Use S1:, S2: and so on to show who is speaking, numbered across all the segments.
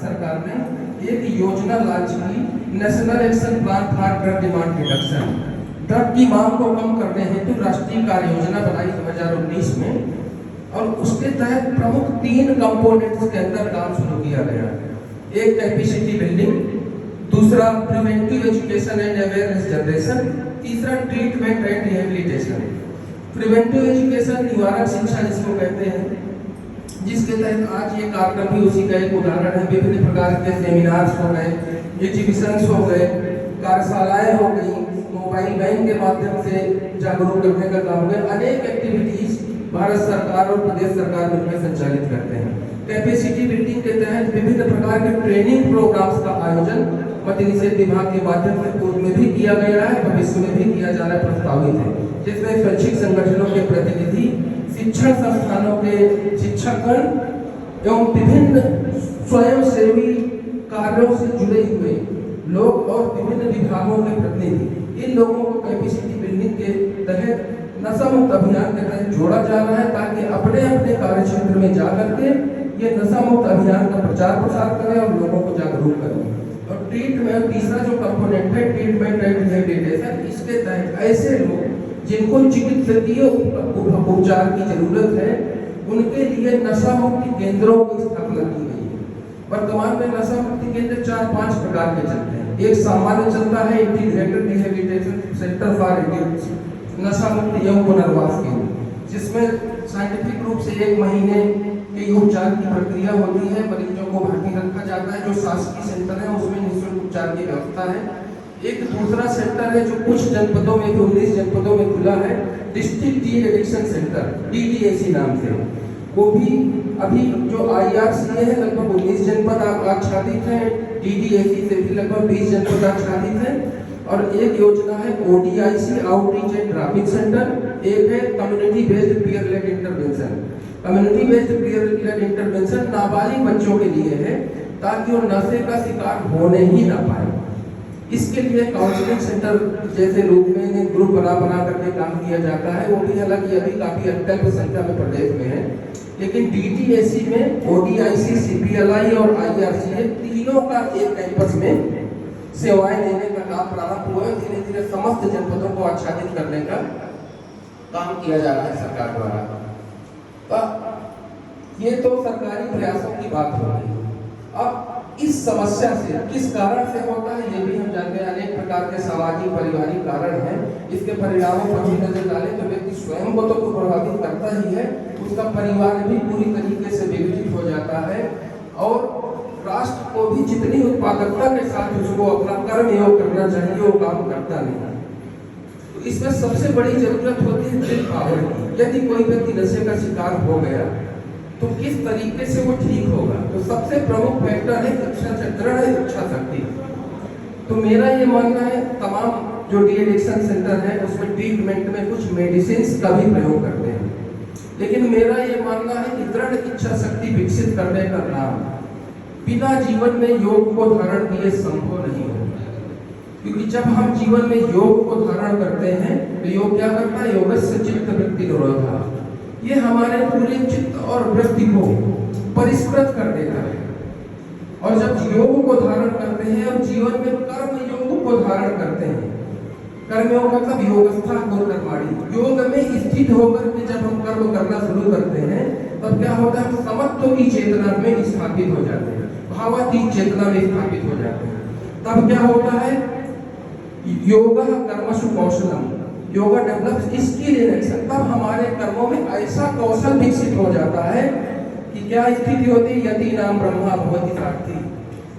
S1: सरकार ने एक योजना लॉन्च की, national action plan for drug demand reduction. Drug की मांग को कम करने हेतु राष्ट्रीय कार्य योजना बनाई 2019 में और उसके तहत प्रमुख 3 कंपोनेंट्स के अंदर काम शुरू किया गया। एक कैपेसिटी बिल्डिंग, दूसरा preventive education and awareness generation, तीसरा treatment and rehabilitation. Preventive education निवारक शिक्षा जिसको कहते हैं, जिसके तहत आज ये कार्यक्रम भी उसी का एक उदाहरण है। विभिन्न प्रकार के सेमिनार्स हो गए, एग्जीबिशंस हो गए, कार्यशालाएं हो गई, मोबाइल बैंक के माध्यम से जागरूक करने का काम हो गया। अनेक एक्टिविटीज भारत सरकार और प्रदेश सरकार मिलकर संचालित करते हैं। कैपेसिटी बिल्डिंग के तहत विभिन्न प्रकार के ट्रेनिंग प्रोग्राम्स का आयोजन मद्य निषेध विभाग के माध्यम से पूर्व में भी किया गया है, भविष्य में भी किया जाना प्रस्तावित है, जिसमें शैक्षिक संगठनों के प्रतिनिधि, शिक्षण संस्थानों के शिक्षकगण एवं विभिन्न स्वयंसेवी कार्यों से जुड़े हुए लोग और विभिन्न विभागों के प्रतिनिधि, इन लोगों को कैपेसिटी बिल्डिंग के तहत नशा मुक्त अभियान के तहत जोड़ा जाना है, ताकि अपने अपने कार्य क्षेत्र में जाकर के ये नशा मुक्त अभियान का प्रचार प्रसार करें और लोगों को जागरूक करें। और ट्रीटमेंट, तीसरा जो कंपोनेंट है ट्रीटमेंट एंड रिहेबिलिटेशन, इसके तहत ऐसे लोग जिनको चिकित्सकीय उपचार की जरूरत है, उनके लिए नशा मुक्ति केंद्रों की स्थापना की गई है। वर्तमान में नशा मुक्ति केंद्र 4-5 प्रकार के चलते हैं। एक सामान्य चलता है integrated rehabilitation centre for addicts, नशा मुक्ति एवं पुनर्वास केंद्र, जिसमें साइंटिफिक रूप से 1 महीने की उपचार की प्रक्रिया होती है। मरीजों को भर्ती रखा जाता है। जो शासकीय सेंटर है उसमें निःशुल्क उपचार की व्यवस्था है। एक दूसरा सेंटर है जो कुछ जनपदों में, 19 जनपदों में खुला है, district de addiction centre, DDAC नाम से। वो भी अभी जो IRCA है लगभग 19 जनपद आच्छादित है, DDAC से भी लगभग 20 जनपद आच्छादित है। और एक योजना है ODIC outreach and dropping centre, एक है community based peer led intervention. Community based peer led intervention नाबालिग बच्चों के लिए है, ताकि वो नशे का शिकार होने ही ना पाए। इसके लिए काउंसलिंग सेंटर जैसे रूप में ग्रुप बना करके काम किया जाता है। वो भी हालांकि अभी काफी अत्यल्प संख्या में प्रदेश में है, लेकिन DDAC में ODIC, CPLI और IRCA तीनों का एक कैंपस में सेवाएं देने का काम प्रारंभ हुआ है। धीरे धीरे समस्त जनपदों को आच्छादित करने का काम किया जा रहा है सरकार द्वारा। तो ये तो सरकारी प्रयासों की बात हो रही है। अब इस समस्या से किस कारण से होता है ये भी हम जानते हैं। अनेक प्रकार के सामाजिक पारिवारिक कारण हैं। इसके परिणामों पर भी नजर डालें तो व्यक्ति स्वयं को तो प्रभावित करता ही है, उसका परिवार भी पूरी तरीके से विघटित हो जाता है और राष्ट्र को भी जितनी उत्पादकता के साथ उसको अपना कर्म योग करना चाहिए वो काम करता नहीं। तो इसमें सबसे बड़ी जरूरत होती है विल पावर की। यदि कोई व्यक्ति नशे का शिकार हो गया तो किस तरीके से वो ठीक होगा? तो सबसे प्रमुख फैक्टर है दृढ़ इच्छा शक्ति। तो मेरा ये मानना है, तमाम जो डी एडिक्शन सेंटर है उसमें ट्रीटमेंट में कुछ मेडिसिन का भी प्रयोग करते हैं, लेकिन मेरा ये मानना है कि दृढ़ इच्छा शक्ति विकसित करने का काम बिना जीवन में योग को धारण किए संभव नहीं होता। क्योंकि जब हम जीवन में योग को धारण करते हैं तो योग क्या करता है? योगस्य चित्त वृत्ति निरोधा, ये हमारे पूरे चित्त और वृत्ति को परिष्कृत कर देता है। और जब योग को धारण करते हैं और जीवन में कर्म योग को धारण करते हैं, कर्म योग मतलब योगस्था कर्माणि, योग में स्थित होकर के जब हम कर्म करना शुरू करते हैं तब क्या होता है? हम समत्व की चेतना में स्थापित हो जाते हैं, भावातीत चेतना में स्थापित हो जाते हैं। तब क्या होता है? योगा कर्मसु कौशलम, yoga develops skill in action. तब हमारे कर्मों में ऐसा कौशल विकसित हो जाता है कि क्या स्थिति होती है? यदि नाम ब्रह्मा भवति साक्षी,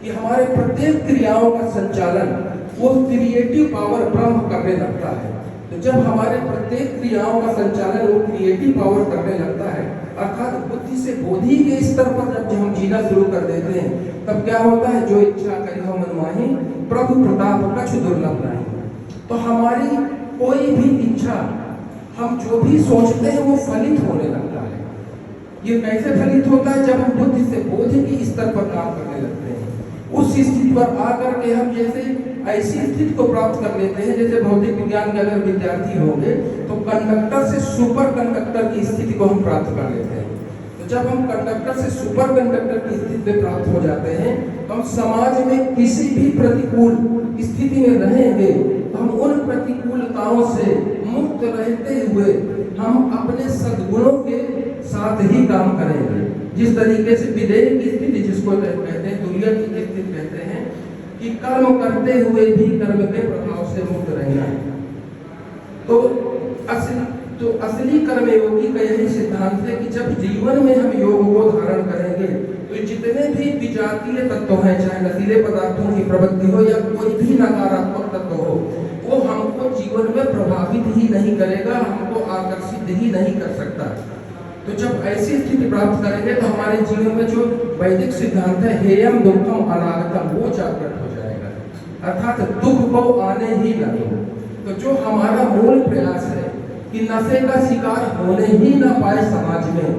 S1: कि हमारे प्रत्येक क्रियाओं का संचालन वो क्रिएटिव पावर ब्रह्म करने लगता है। तो जब हमारे प्रत्येक क्रियाओं का संचालन वो क्रिएटिव पावर करने लगता है, अर्थात बुद्धि से बोधि के स्तर पर जब हम जीना शुरू कर देते हैं, तब क्या होता है? जो इच्छा करी हो मनमाही, प्रभु प्रताप कछु दुर्लभ नहीं। तो हमारी कोई भी इच्छा, हम जो भी सोचते हैं वो फलित होने लगता है। ये कैसे फलित होता है? जब हम बुद्धि से बोध की स्तर पर काम करने लगते हैं। उस स्थिति पर आकर के हम जैसे ऐसी स्थिति को प्राप्त कर लेते हैं, जैसे भौतिक विज्ञान के अगर विद्यार्थी होंगे तो कंडक्टर से सुपर कंडक्टर की स्थिति को हम प्राप्त कर लेते हैं। तो जब हम कंडक्टर से सुपर कंडक्टर की स्थिति में प्राप्त हो जाते हैं, तो हम समाज में किसी भी प्रतिकूल स्थिति में रहेंगे तो हम उन प्रतिकूलताओं से मुक्त रहते हुए हम अपने सद्गुणों के साथ ही काम करेंगे। जिस तरीके से विदेह की स्थिति, जिसको कहते हैं दुर्या की स्थिति कहते हैं, कि कर्म करते हुए भी कर्म के प्रभाव से मुक्त रहना है। तो असली कर्मयोगी का यही सिद्धांत है कि जब जीवन में हम योग को धारण करेंगे तो जितने भी विजातीय तत्व हैं, चाहे नशीले पदार्थों की प्रवृत्ति हो या कोई भी नकारात्मक तत्व हो, वो हमको जीवन में प्रभावित ही नहीं करेगा, हमको आकर्षित ही नहीं कर सकता। तो जब ऐसी स्थिति प्राप्त करेंगे तो हमारे जीवन में जो वैदिक सिद्धांत है हेयम दुखम अनागतम, वो जागृत हो जाएगा, अर्थात दुख को आने ही न दो। तो जो हमारा मूल प्रयास है कि नशे का शिकार होने ही ना पाए समाज में,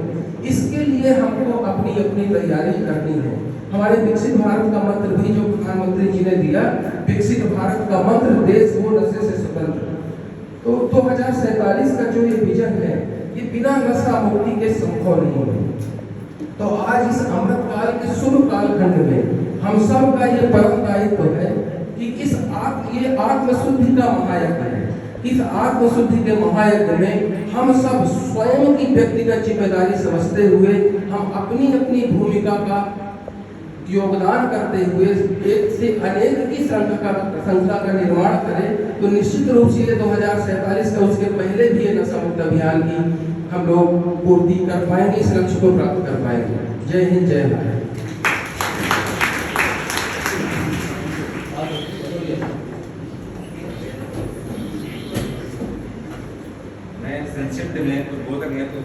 S1: इसके लिए हमको अपनी अपनी तैयारी करनी है। हमारे विकसित भारत का मंत्र भी जो प्रधानमंत्री जी ने दिया, विकसित भारत का मंत्र देश हो नशे से स्वतंत्र, तो 2047 का जो ये विजन है, ये बिना नशा मुक्ति के संभव नहीं है। तो आज इस अमृत काल के शुभ कालखंड में हम सब का ये परम दायित्व है कि ये आत्मशुद्धि का महायज्ञ है। इस आत्मशुद्धि के महायज्ञ में हम सब स्वयं की व्यक्तिगत जिम्मेदारी समझते हुए हम अपनी अपनी भूमिका का योगदान करते हुए एक से अनेक की संख्या का निर्माण करें, तो निश्चित रूप से ये 2047 का, उसके पहले भी ये नशा मुक्त अभियान की हम लोग पूर्ति कर पाएंगे, इस लक्ष्य को प्राप्त कर पाएंगे। जय हिंद, जय भारत।
S2: मैं संक्षिप्त में कुछ बोल रहे हैं तो